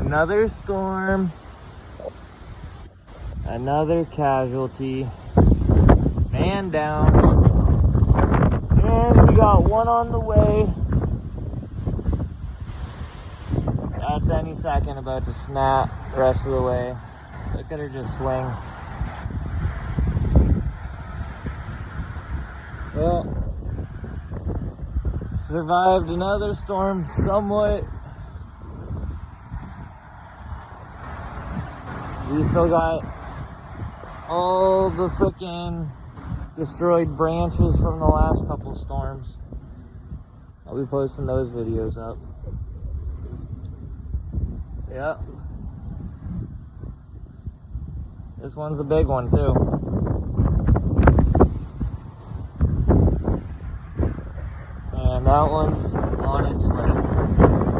Another storm. Another casualty. Man down. And we got one on the way. That's any second about to snap the rest of the way. Look at her just swing. Well, survived another storm somewhat. We still got all the frickin' destroyed branches from the last couple storms. I'll be posting those videos up. Yeah. This one's a big one too. And that one's on its way.